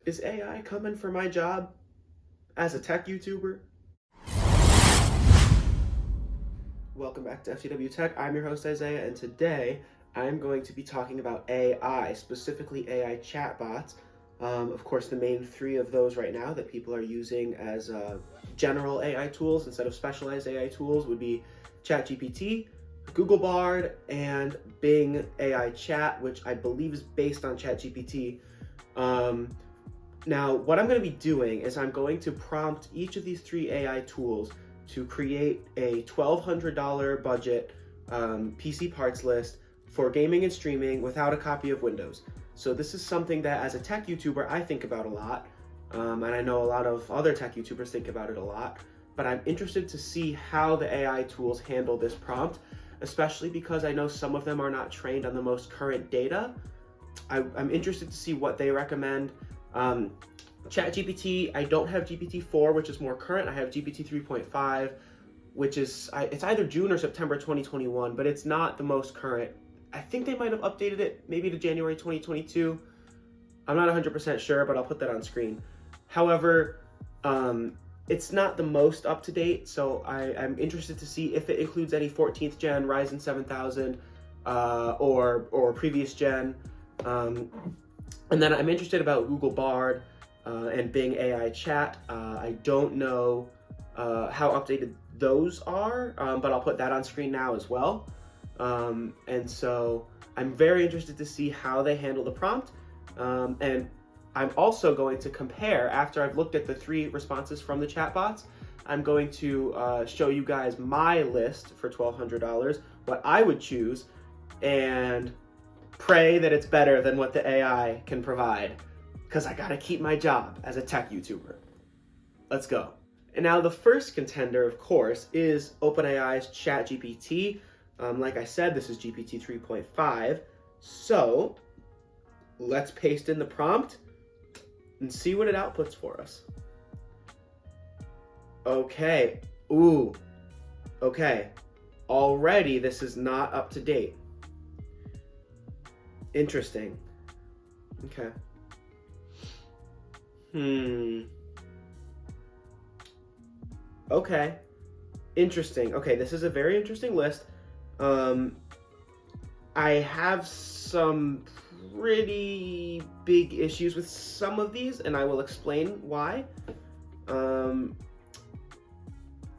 Is AI coming for my job as a tech YouTuber? Welcome back to FTW Tech. I'm your host Isaiah, and today I'm going to be talking about AI, specifically AI chatbots. Of course, the main three of those right now that people are using as general AI tools instead of specialized AI tools would be ChatGPT, Google Bard, and Bing AI Chat, which I believe is based on ChatGPT. Now, what I'm going to be doing is I'm going to prompt each of these three AI tools to create a $1,200 budget PC parts list for gaming and streaming without a copy of Windows. So this is something that as a tech YouTuber I think about a lot, and I know a lot of other tech YouTubers think about it a lot, but I'm interested to see how the AI tools handle this prompt, especially because I know some of them are not trained on the most current data. I'm interested to see what they recommend. ChatGPT, I don't have GPT-4, which is more current. I have GPT 3.5, which is, it's either June or September 2021, but it's not the most current. I think they might have updated it maybe to January 2022. I'm not 100% sure, but I'll put that on screen. However, it's not the most up to date, so I'm interested to see if it includes any 14th gen Ryzen 7000 or previous gen. And then I'm interested about Google Bard and Bing AI Chat. I don't know how updated those are, but I'll put that on screen now as well. And so I'm very interested to see how they handle the prompt. And I'm also going to compare, after I've looked at the three responses from the chatbots, I'm going to show you guys my list for $1,200, what I would choose, and pray that it's better than what the AI can provide, because I gotta keep my job as a tech YouTuber. Let's go. And now the first contender, of course, is OpenAI's ChatGPT. Like I said, this is GPT 3.5. So let's paste in the prompt and see what it outputs for us. Okay. Ooh. Okay. Already this is not up to date. Interesting. Okay. Okay. Interesting. Okay, this is a very interesting list. I have some pretty big issues with some of these, and I will explain why.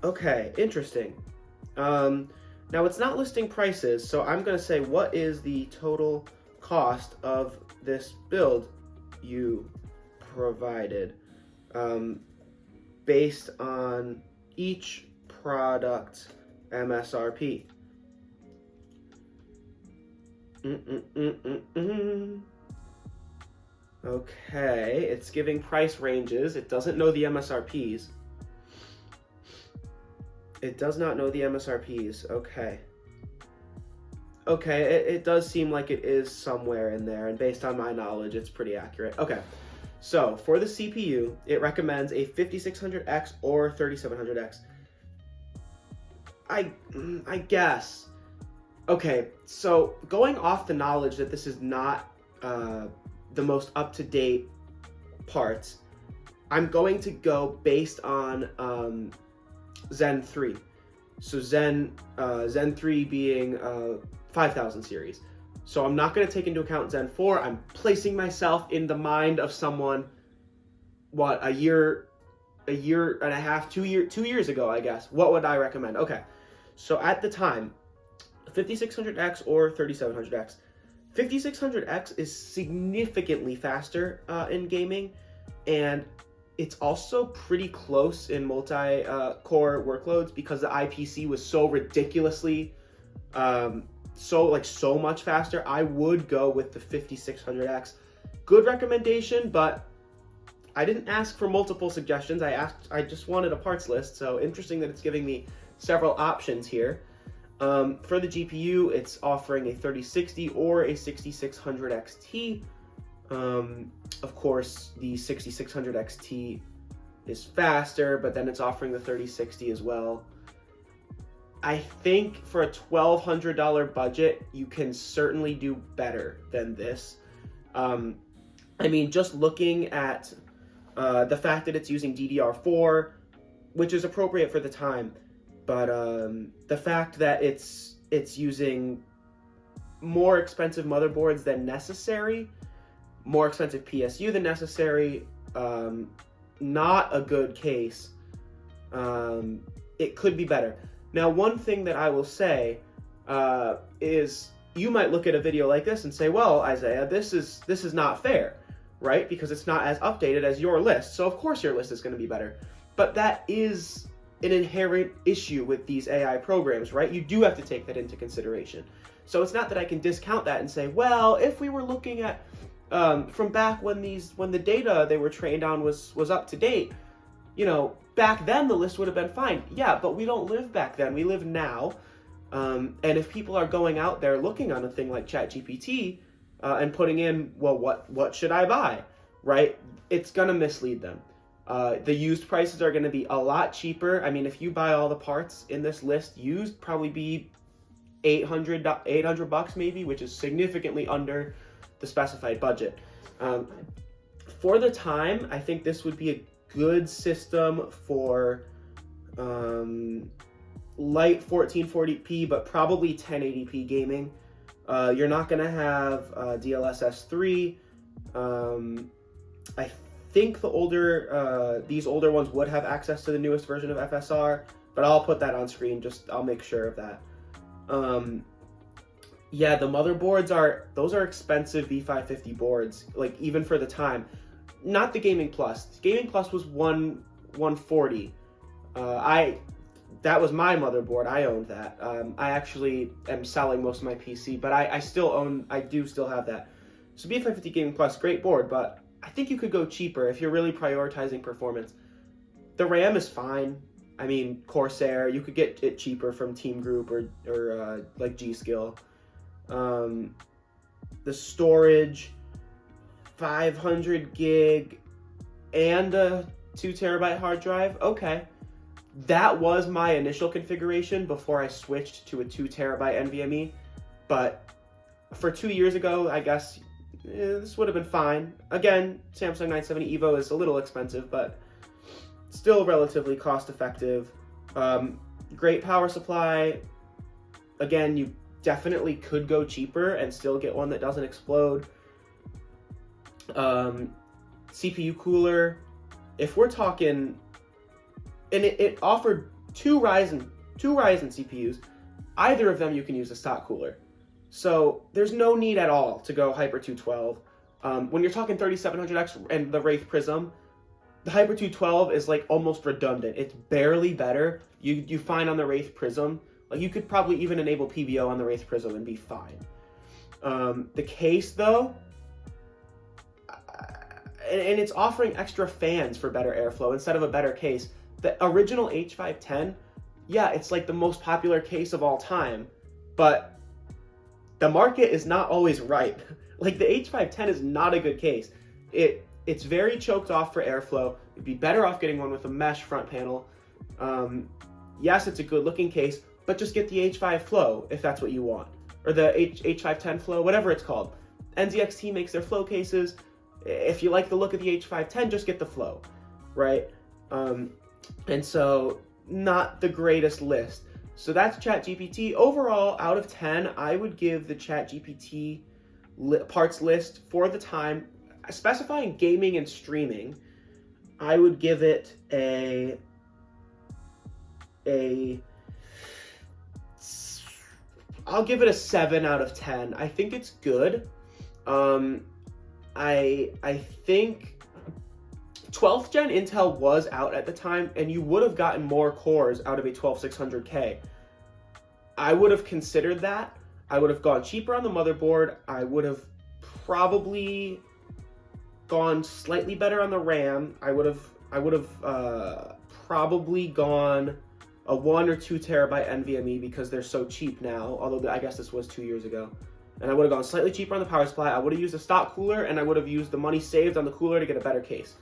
Okay, interesting. Now it's not listing prices, so I'm going to say, what is the total cost of this build you provided based on each product MSRP? Okay, it's giving price ranges. It doesn't know the MSRPs. It does not know the MSRPs. Okay. Okay, it does seem like it is somewhere in there, and based on my knowledge, it's pretty accurate. Okay, so for the CPU, it recommends a 5600X or 3700X. I guess. Okay, so going off the knowledge that this is not the most up-to-date parts, I'm going to go based on Zen 3. So Zen 3 being 5000 series. So I'm not going to take into account Zen 4. I'm placing myself in the mind of someone, what, a year and a half, 2 years ago, I guess. What would I recommend? Okay, so at the time, 5600X or 3700X. 5600X is significantly faster in gaming, and it's also pretty close in multi-core workloads because the IPC was so ridiculously so much faster. I would go with the 5600X. Good recommendation, but I didn't ask for multiple suggestions. I just wanted a parts list, so interesting that it's giving me several options here. For the GPU, it's offering a 3060 or a 6600 XT. Of course, the 6600 XT is faster, but then it's offering the 3060 as well. I think for a $1,200 budget, you can certainly do better than this. I mean, just looking at the fact that it's using DDR4, which is appropriate for the time, but the fact that it's using more expensive motherboards than necessary, more expensive PSU than necessary, not a good case. It could be better. Now, one thing that I will say is you might look at a video like this and say, well, Isaiah, this is not fair, right? Because it's not as updated as your list. So of course your list is going to be better. But that is an inherent issue with these AI programs, right? You do have to take that into consideration. So it's not that I can discount that and say, well, if we were looking at from back when the data they were trained on was up to date, you know, back then the list would have been fine. Yeah, but we don't live back then. We live now. And if people are going out there looking on a thing like ChatGPT and putting in, well, what should I buy, right? It's going to mislead them. The used prices are going to be a lot cheaper. I mean, if you buy all the parts in this list used, probably be $800 maybe, which is significantly under the specified budget. For the time, I think this would be a good system for light 1440p, but probably 1080p gaming. You're not going to have DLSS 3. I think these older ones would have access to the newest version of FSR, but I'll put that on screen. I'll make sure of that. Yeah, the motherboards those are expensive V550 boards, like even for the time. Not the Gaming Plus. Gaming Plus was 140. That was my motherboard. I owned that. I actually am selling most of my PC, but I do still have that. So V550 Gaming Plus, great board, but I think you could go cheaper if you're really prioritizing performance. The RAM is fine. I mean, Corsair, you could get it cheaper from Team Group or like G-Skill. The storage, 500 gig and a 2 terabyte hard drive. Okay. That was my initial configuration before I switched to a 2 terabyte NVMe. But for 2 years ago, I guess this would have been fine. Again, Samsung 970 EVO is a little expensive, but still relatively cost effective. Great power supply. Again, you definitely could go cheaper and still get one that doesn't explode. CPU cooler. If we're talking, and it offered two Ryzen CPUs. Either of them you can use a stock cooler. So there's no need at all to go Hyper 212. When you're talking 3700X and the Wraith Prism, the Hyper 212 is like almost redundant. It's barely better. You find on the Wraith Prism, like you could probably even enable PBO on the Wraith Prism and be fine. The case though, and it's offering extra fans for better airflow instead of a better case. The original H510, yeah, it's like the most popular case of all time, but the market is not always right. Like the H510 is not a good case. It's very choked off for airflow. You'd be better off getting one with a mesh front panel. Yes, it's a good looking case, but just get the H5 Flow if that's what you want. Or the H510 Flow, whatever it's called. NZXT makes their Flow cases. If you like the look of the H510, just get the Flow, right? And so, not the greatest list. So that's ChatGPT. Overall, out of 10, I would give the ChatGPT parts list for the time, specifying gaming and streaming, I would give it I'll give it a 7 out of 10. I think it's good. I think 12th gen Intel was out at the time, and you would have gotten more cores out of a 12600K. I would have considered that. I would have gone cheaper on the motherboard. I would have probably gone slightly better on the RAM. I would have probably gone a 1 or 2 terabyte NVMe because they're so cheap now, although I guess this was 2 years ago. And I would have gone slightly cheaper on the power supply. I would have used a stock cooler, and I would have used the money saved on the cooler to get a better case.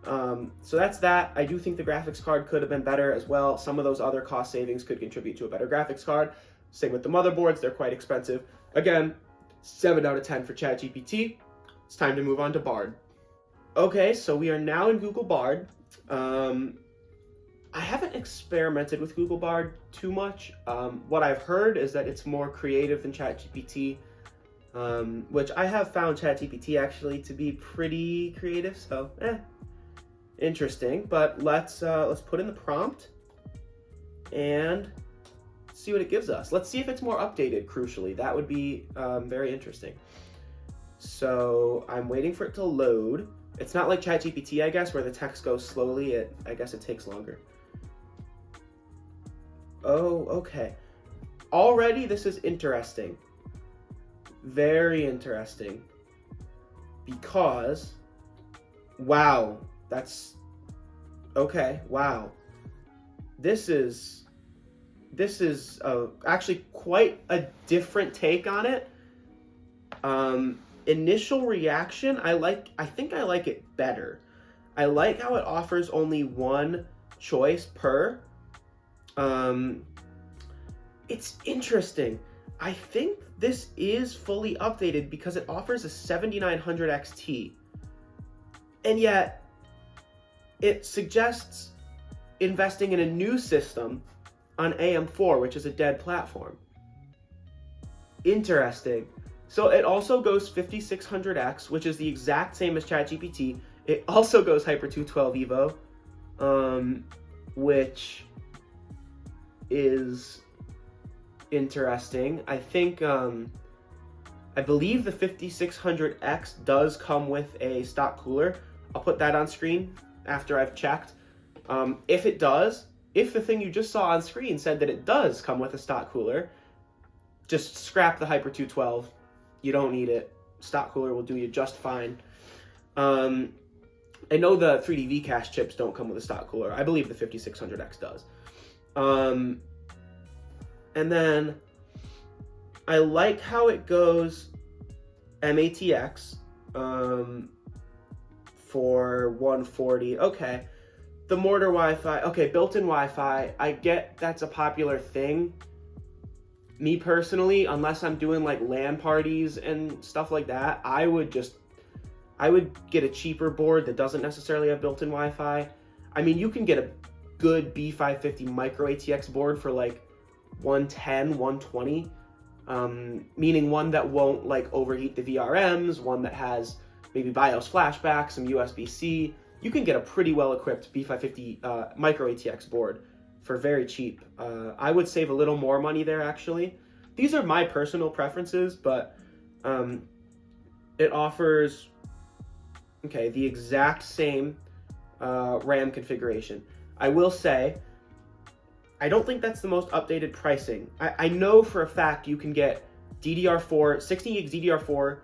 So that's that. I do think the graphics card could have been better as well. Some of those other cost savings could contribute to a better graphics card. Same with the motherboards. They're quite expensive. Again, 7 out of 10 for ChatGPT. It's time to move on to Bard. Okay, so we are now in Google Bard. I haven't experimented with Google Bard too much. What I've heard is that it's more creative than ChatGPT, which I have found ChatGPT actually to be pretty creative. So, interesting. But let's put in the prompt and see what it gives us. Let's see if it's more updated. Crucially, that would be very interesting. So I'm waiting for it to load. It's not like ChatGPT, I guess, where the text goes slowly. I guess it takes longer. Oh, okay. Already this is interesting. Very interesting. Because, wow, that's, okay, wow. This is actually quite a different take on it. Initial reaction, I think I like it better. I like how it offers only one choice per. It's interesting. I think this is fully updated because it offers a 7900 XT. And yet, it suggests investing in a new system on AM4, which is a dead platform. Interesting. So it also goes 5600X, which is the exact same as ChatGPT. It also goes Hyper 212 Evo, which is interesting. I think, I believe the 5600X does come with a stock cooler. I'll put that on screen after I've checked. If it does, if the thing you just saw on screen said that it does come with a stock cooler, just scrap the Hyper 212. You don't need it. Stock cooler will do you just fine. I know the 3D Vcache chips don't come with a stock cooler. I believe the 5600X does. And then I like how it goes MATX for 140. Okay. The Mortar Wi-Fi. Okay, built-in Wi-Fi. I get that's a popular thing. Me personally, unless I'm doing like LAN parties and stuff like that, I would get a cheaper board that doesn't necessarily have built-in Wi-Fi. I mean, you can get a good B550 micro ATX board for like 110, 120, meaning one that won't like overheat the VRMs, one that has maybe BIOS flashback, some USB-C. You can get a pretty well-equipped B550 micro ATX board for very cheap. I would save a little more money there, actually. These are my personal preferences, but it offers, okay, the exact same RAM configuration. I will say, I don't think that's the most updated pricing. I know for a fact you can get DDR4, 16 gigs DDR4,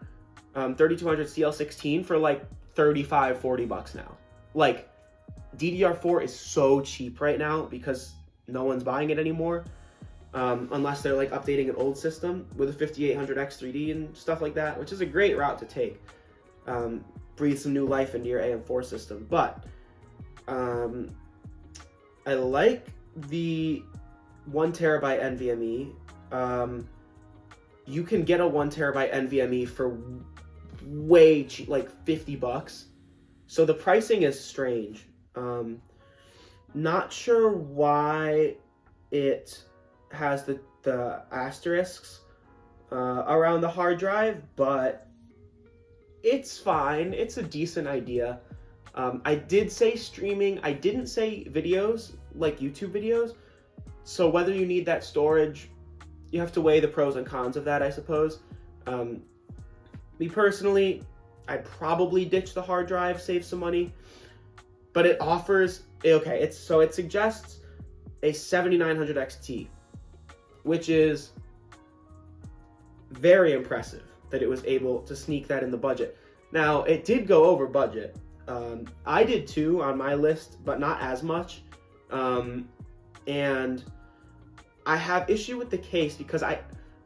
3200 CL16 for like 35, 40 bucks now. Like, DDR4 is so cheap right now because no one's buying it anymore, unless they're like updating an old system with a 5800X 3D and stuff like that, which is a great route to take. Breathe some new life into your AM4 system. But I like the 1 terabyte NVMe. You can get a 1 terabyte NVMe for way cheap, like 50 bucks. So the pricing is strange. Not sure why it has the asterisks around the hard drive, but it's fine. It's a decent idea. I did say streaming. I didn't say videos, like YouTube videos. So whether you need that storage, you have to weigh the pros and cons of that, I suppose. Me personally, I'd probably ditch the hard drive, save some money. But it offers, okay, it suggests a 7900 XT, which is very impressive that it was able to sneak that in the budget. Now, it did go over budget. I did too on my list, but not as much. And I have issue with the case because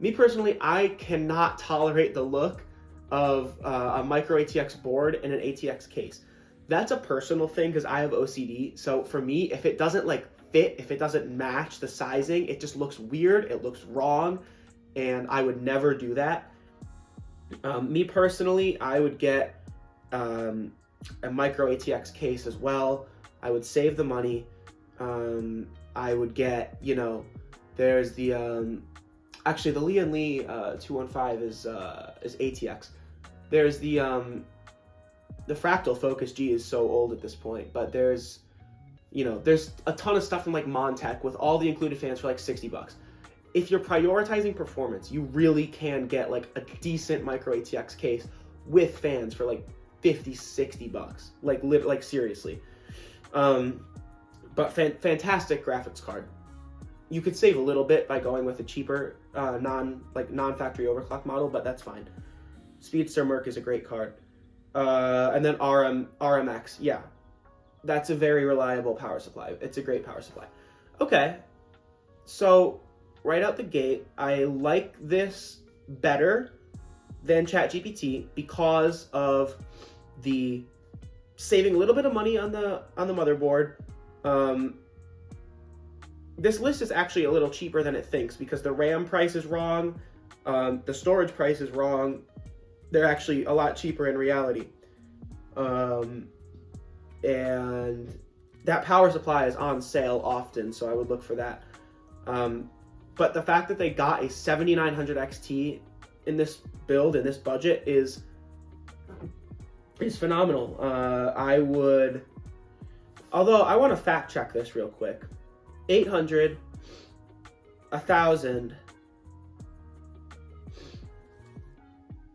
me personally, I cannot tolerate the look of a micro ATX board and an ATX case. That's a personal thing because I have OCD. So for me, if it doesn't like fit, if it doesn't match the sizing, it just looks weird, it looks wrong, and I would never do that. Me personally, I would get a micro ATX case as well. I would save the money. I would get, there's the actually the Lee and Lee 215 is ATX. There's the Fractal Focus G is so old at this point, but there's a ton of stuff from like Montech with all the included fans for like $60. If you're prioritizing performance, you really can get like a decent micro ATX case with fans for like $50-$60. Like seriously. But fantastic graphics card. You could save a little bit by going with a cheaper non-factory overclock model, but that's fine. Speedster Merc is a great card. And then RMX, yeah. That's a very reliable power supply. It's a great power supply. Okay. So right out the gate, I like this better than ChatGPT because of the saving a little bit of money on the motherboard. This list is actually a little cheaper than it thinks because the RAM price is wrong, the storage price is wrong. They're actually a lot cheaper in reality. And that power supply is on sale often, so I would look for that. But the fact that they got a 7900 XT in this build, in this budget, is phenomenal. Although I want to fact check this real quick. 800, 1000,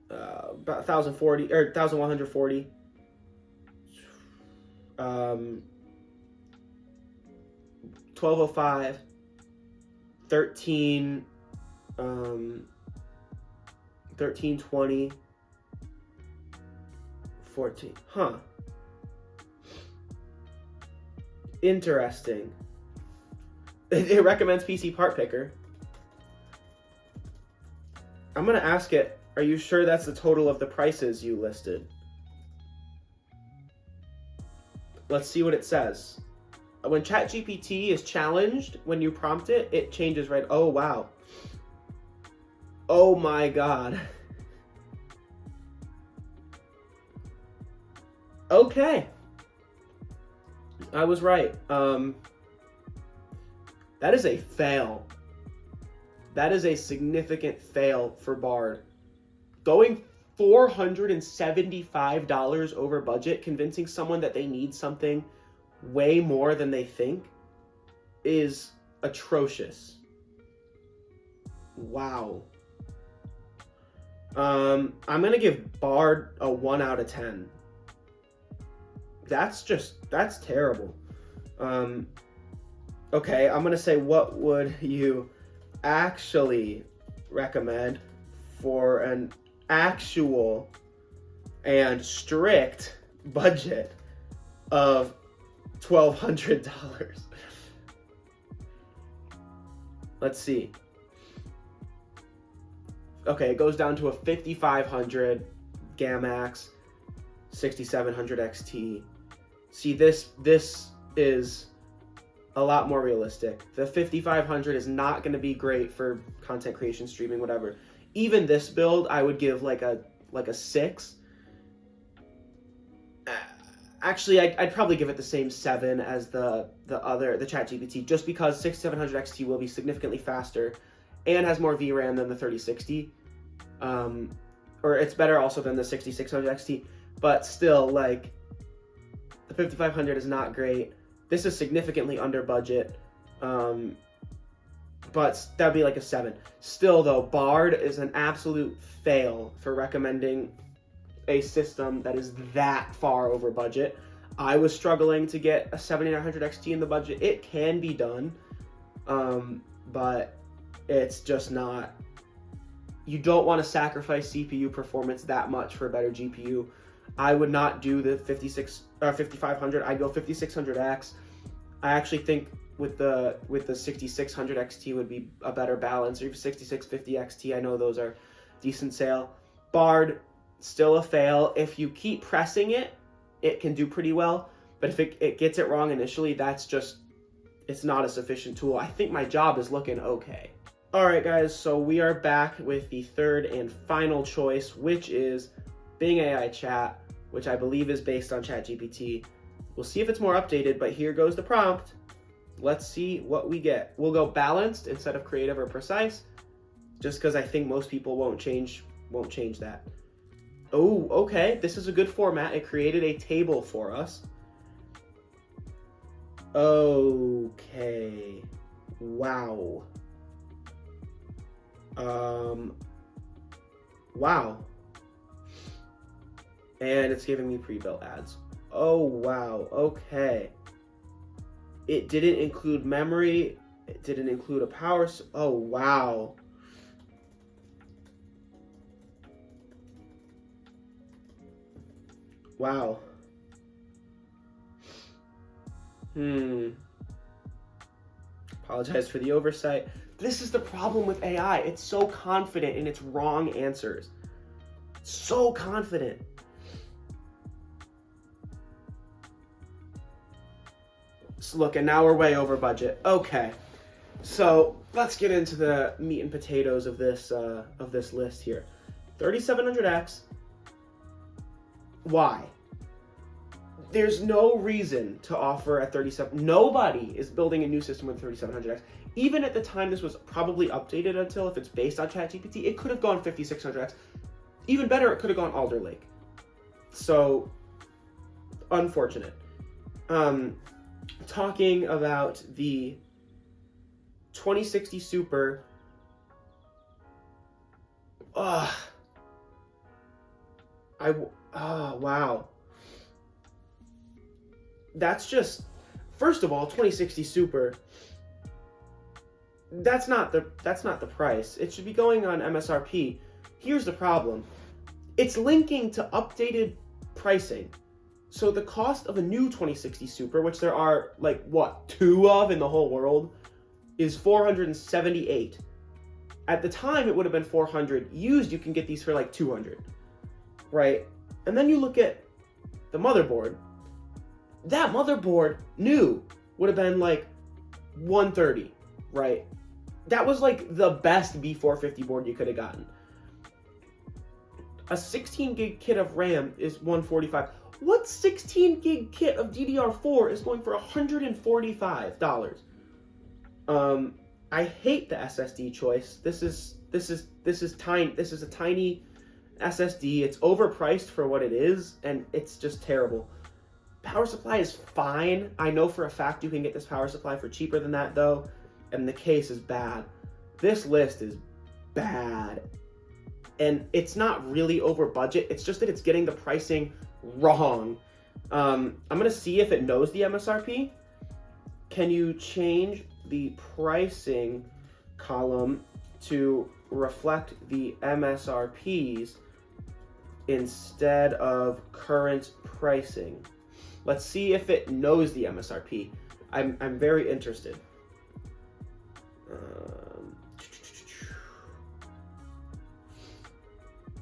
about 1040 or 1140. 1205, 1320, 14. Huh. Interesting. It recommends PC Part Picker. I'm gonna ask it, are you sure that's the total of the prices you listed? Let's see what it says. When ChatGPT is challenged, when you prompt it, it changes right. Oh, wow. Oh my God. Okay. I was right. That is a fail. That is a significant fail for Bard. Going $475 over budget, convincing someone that they need something way more than they think, is atrocious. Wow. I'm gonna give Bard a 1 out of 10. That's terrible. Okay, I'm gonna say, what would you actually recommend for an actual and strict budget of $1,200? Let's see. Okay, it goes down to a 5500 Gamax, 6700 XT. See, this is a lot more realistic. The 5500 is not going to be great for content creation, streaming, whatever. Even this build, I would give like a 6. Actually, I'd probably give it the same 7 as the ChatGPT, just because 6700 XT will be significantly faster and has more VRAM than the 3060. Or it's better also than the 6600 XT, but still, like, the 5500 is not great. This is significantly under budget, but that'd be like a 7. Still, though, Bard is an absolute fail for recommending a system that is that far over budget. I was struggling to get a 7900 XT in the budget. It can be done, but it's just not. You don't want to sacrifice CPU performance that much for a better GPU. I would not do the 5500. I'd go 5600X. I actually think with the 6600 XT would be a better balance, or even 6650 XT. I know those are decent sale. Bard, still a fail. If you keep pressing it, it can do pretty well. But if it gets it wrong initially, it's not a sufficient tool. I think my job is looking okay. All right, guys, so we are back with the third and final choice, which is Bing AI Chat, which I believe is based on ChatGPT. We'll see if it's more updated, but here goes the prompt. Let's see what we get. We'll go balanced instead of creative or precise, just because I think most people won't change that. Oh, okay, this is a good format. It created a table for us. Okay. Wow. Wow. And it's giving me pre-built ads. Oh, wow. Okay. It didn't include memory. It didn't include a power. Oh, wow. Wow. Apologize for the oversight. This is the problem with AI. It's so confident in its wrong answers. So confident. So look, and now we're way over budget. Okay. So let's get into the meat and potatoes of this list here. 3700X. Why? There's no reason to offer a 37. Nobody is building a new system with 3700X. Even at the time this was probably updated until, if it's based on ChatGPT, it could have gone 5600X. Even better, it could have gone Alder Lake. So, unfortunate. Talking about the 2060 Super. Wow. That's just, first of all, 2060 Super. That's not the price. It should be going on MSRP. Here's the problem. It's linking to updated pricing. So the cost of a new 2060 Super, which there are like what, 2 of in the whole world, is $478. At the time it would have been $400. Used, you can get these for like $200. Right? And then you look at the motherboard. That motherboard new would have been like $130, right? That was like the best B450 board you could have gotten. A 16 gig kit of RAM is $145. What 16 gig kit of DDR4 is going for $145? I hate the SSD choice. This is tiny. This is a tiny SSD. It's overpriced for what it is, and it's just terrible. Power supply is fine. I know for a fact you can get this power supply for cheaper than that, though, and the case is bad. This list is bad, and it's not really over budget. It's just that it's getting the pricing wrong. I'm gonna see if it knows the MSRP. Can you change the pricing column to reflect the MSRPs instead of current pricing? Let's see if it knows the MSRP. I'm very interested.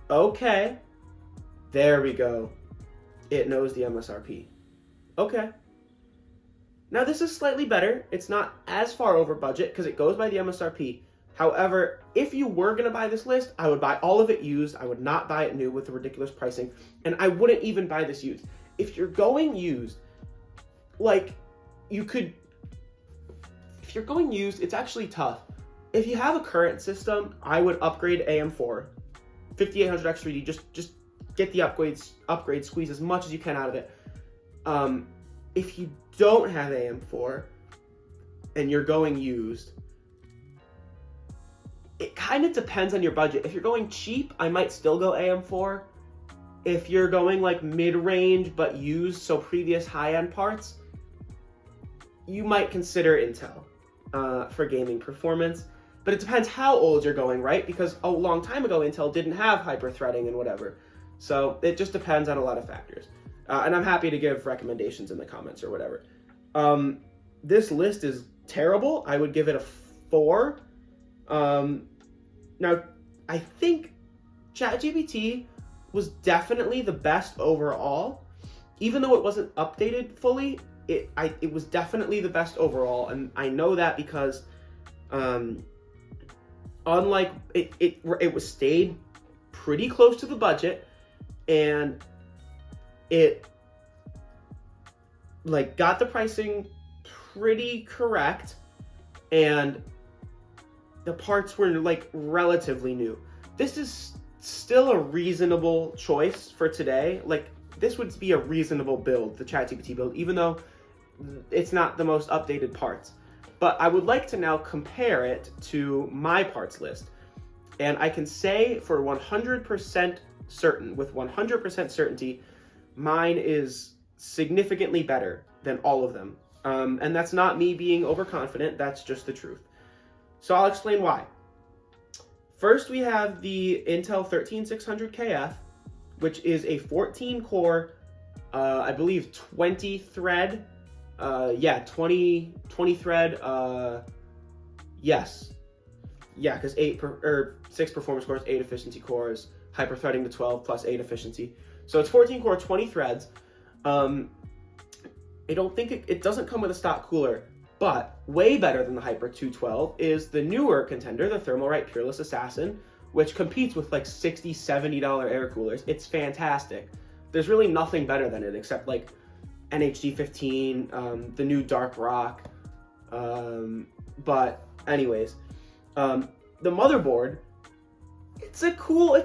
Okay. There we go. It knows the MSRP. Okay. Now this is slightly better. It's not as far over budget because it goes by the MSRP. However, if you were going to buy this list, I would buy all of it used. I would not buy it new with the ridiculous pricing. And I wouldn't even buy this used. If you're going used, like, you could... If you're going used, it's actually tough. If you have a current system, I would upgrade AM4. 5800X3D, just get the upgrade, squeeze as much as you can out of it. If you don't have AM4 and you're going used, it kind of depends on your budget. If you're going cheap, I might still go AM4. If you're going like mid-range but used, so previous high-end parts, you might consider Intel for gaming performance. But it depends how old you're going, right? Because a long time ago, Intel didn't have hyper-threading and whatever. So it just depends on a lot of factors. And I'm happy to give recommendations in the comments or whatever. This list is terrible. I would give it a 4. Now, I think ChatGPT was definitely the best overall. Even though it wasn't updated fully, it was definitely the best overall. And I know that because unlike it was stayed pretty close to the budget, and it like got the pricing pretty correct, and the parts were like relatively new. This is still a reasonable choice for today. Like, this would be a reasonable build, the ChatGPT build, even though it's not the most updated parts. But I would like to now compare it to my parts list. And I can say for 100% certain, with 100% certainty, mine is significantly better than all of them. And that's not me being overconfident, that's just the truth. So I'll explain why. First, we have the Intel 13600KF, which is a 14-core, I believe 20-thread, 20 thread, yes. Yeah, because 6 performance cores, 8 efficiency cores, hyper-threading to 12 plus 8 efficiency. So it's 14-core, 20 threads. I don't think it doesn't come with a stock cooler, but way better than the Hyper 212 is the newer contender, the Thermalright Peerless Assassin, which competes with like $60, $70 air coolers. It's fantastic. There's really nothing better than it except like NHD 15, the new Dark Rock. But anyways, the motherboard, it's cool.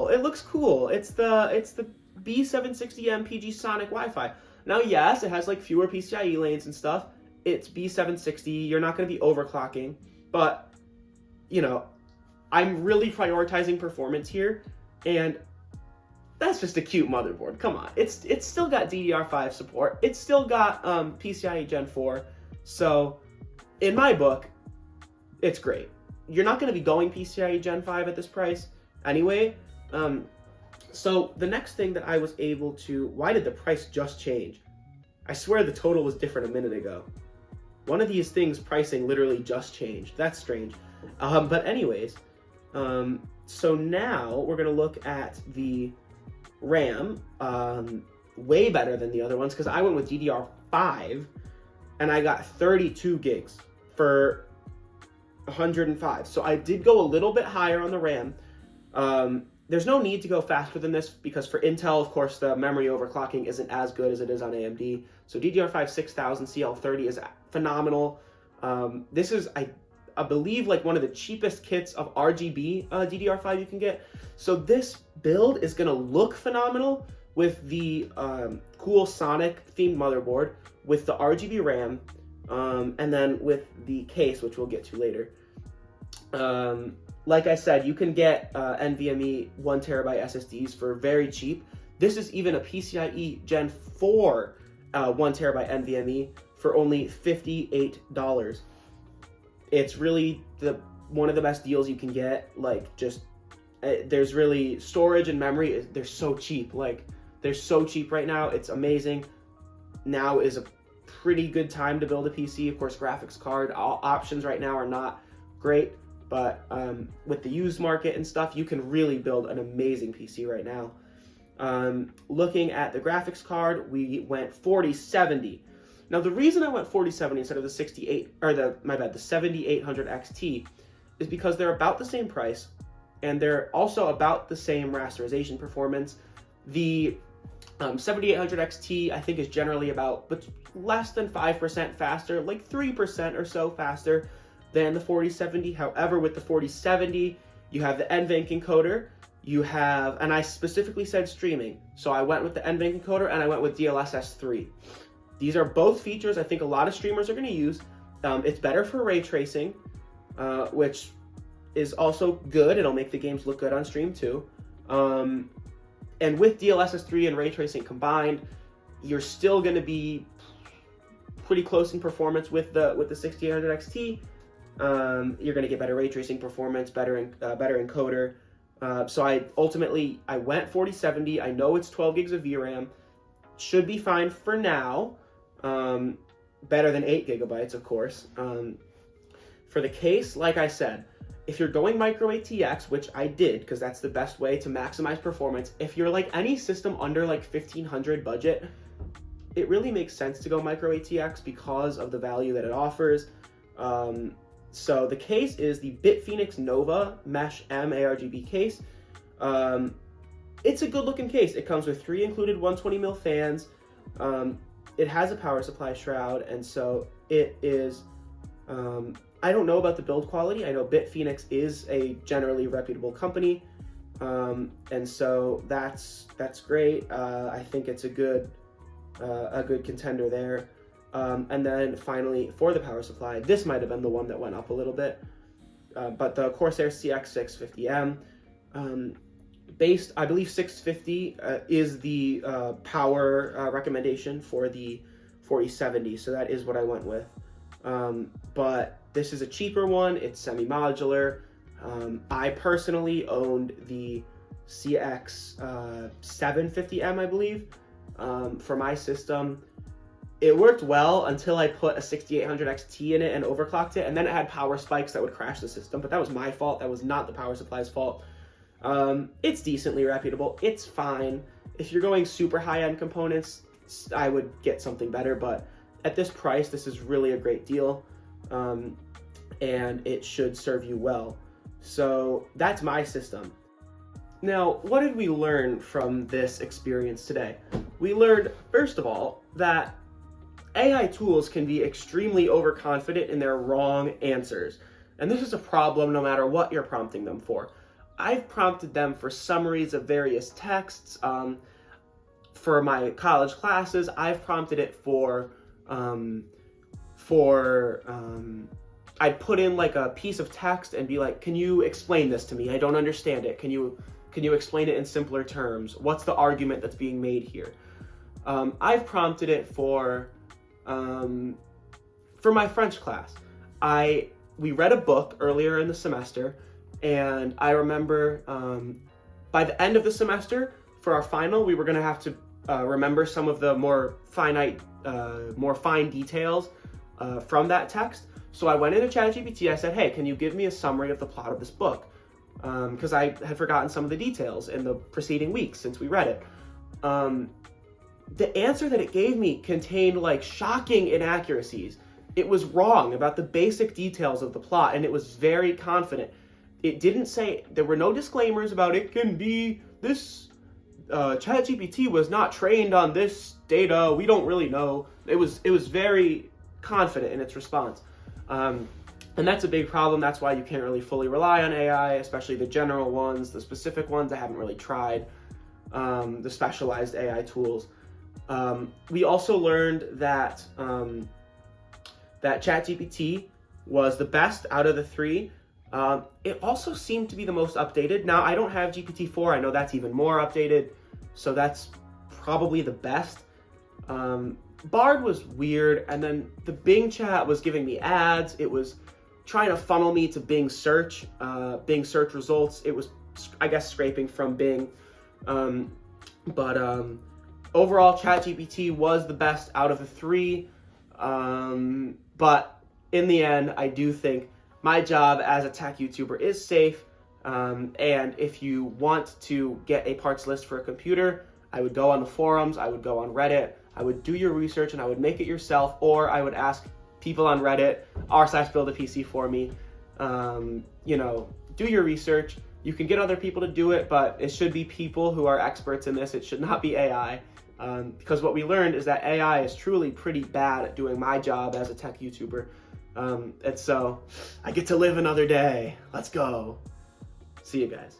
It looks cool. It's the B760M PG Sonic Wi-Fi. Now, yes, it has like fewer PCIe lanes and stuff. It's B760. You're not going to be overclocking, but you know, I'm really prioritizing performance here, and that's just a cute motherboard. Come on, it's still got DDR5 support. It's still got PCIe Gen 4. So, in my book, it's great. You're not going to be going PCIe Gen 5 at this price anyway. So the next thing that I was able to, why did the price just change? I swear the total was different a minute ago. One of these things pricing literally just changed. That's strange. But anyways, so now we're going to look at the RAM, way better than the other ones, because I went with DDR5 and I got 32 gigs for 105. So I did go a little bit higher on the RAM. There's no need to go faster than this because for Intel, of course, the memory overclocking isn't as good as it is on AMD. So DDR5 6000 CL30 is phenomenal. This is, I believe, like one of the cheapest kits of RGB DDR5 you can get. So this build is going to look phenomenal with the cool Sonic themed motherboard, with the RGB RAM, and then with the case, which we'll get to later. Like I said, you can get NVMe 1TB SSDs for very cheap. This is even a PCIe Gen 4 1TB NVMe for only $58. It's really one of the best deals you can get. Like, just there's really storage and memory. They're so cheap. Like, they're so cheap right now. It's amazing. Now is a pretty good time to build a PC. Of course, graphics card options right now are not great. But with the used market and stuff, you can really build an amazing PC right now. Looking at the graphics card, we went 4070. Now, the reason I went 4070 instead of the 7800 XT is because they're about the same price, and they're also about the same rasterization performance. The 7800 XT, I think, is generally about less than 5% faster, like 3% or so faster than the 4070. However, with the 4070, you have the NVENC encoder, you have, and I specifically said streaming, so I went with the NVENC encoder and I went with DLSS 3. These are both features I think a lot of streamers are going to use. It's better for ray tracing, which is also good. It'll make the games look good on stream too. And with DLSS 3 and ray tracing combined, you're still going to be pretty close in performance with the 6800 XT. You're going to get better ray tracing performance, better encoder. So I went 4070. I know it's 12 gigs of VRAM. Should be fine for now. Better than 8 gigabytes, of course. For the case, like I said, if you're going micro ATX, which I did because that's the best way to maximize performance, if you're like any system under like 1500 budget, it really makes sense to go micro ATX because of the value that it offers. So the case is the BitPhoenix Nova Mesh M ARGB case. It's a good looking case. It comes with 3 included 120mm fans. It has a power supply shroud, and so it is, I don't know about the build quality. I know BitPhoenix is a generally reputable company, and so that's great. I think it's a good contender there. And then finally, for the power supply, this might have been the one that went up a little bit, but the Corsair CX650M, based, I believe 650 is the power recommendation for the 4070, so that is what I went with. But this is a cheaper one. It's semi-modular. I personally owned the CX750M, I believe, for my system. It worked well until I put a 6800 XT in it and overclocked it, and then it had power spikes that would crash the system, but that was my fault. That was not the power supply's fault. It's decently reputable. It's fine. If you're going super high-end components, I would get something better, but at this price, this is really a great deal, and it should serve you well. So that's my system. Now, what did we learn from this experience today? We learned, first of all, that AI tools can be extremely overconfident in their wrong answers. And this is a problem no matter what you're prompting them for. I've prompted them for summaries of various texts. For my college classes, I've prompted it I'd put in like a piece of text and be like, can you explain this to me? I don't understand it. Can you explain it in simpler terms? What's the argument that's being made here? I've prompted it for my French class. We read a book earlier in the semester, and I remember by the end of the semester, for our final, we were going to have to remember some of the more fine details from that text. So I went into ChatGPT. I said, hey, can you give me a summary of the plot of this book? Because I had forgotten some of the details in the preceding weeks since we read it. The answer that it gave me contained like shocking inaccuracies. It was wrong about the basic details of the plot, and it was very confident. It didn't say, there were no disclaimers about it can be this, ChatGPT was not trained on this data, we don't really know. It was very confident in its response. And that's a big problem. That's why you can't really fully rely on AI, especially the general ones. The specific ones I haven't really tried, the specialized AI tools. We also learned that that ChatGPT was the best out of the 3. It also seemed to be the most updated. Now, I don't have GPT-4. I know that's even more updated, so that's probably the best. Bard was weird, and then the Bing chat was giving me ads. It was trying to funnel me to Bing search results. It was, I guess, scraping from Bing. Overall, ChatGPT was the best out of the 3. But in the end, I do think my job as a tech YouTuber is safe. And if you want to get a parts list for a computer, I would go on the forums, I would go on Reddit, I would do your research and I would make it yourself, or I would ask people on Reddit, r/build a PC for me. Do your research. You can get other people to do it, but it should be people who are experts in this. It should not be AI. Because what we learned is that AI is truly pretty bad at doing my job as a tech YouTuber. And so I get to live another day. Let's go. See you guys.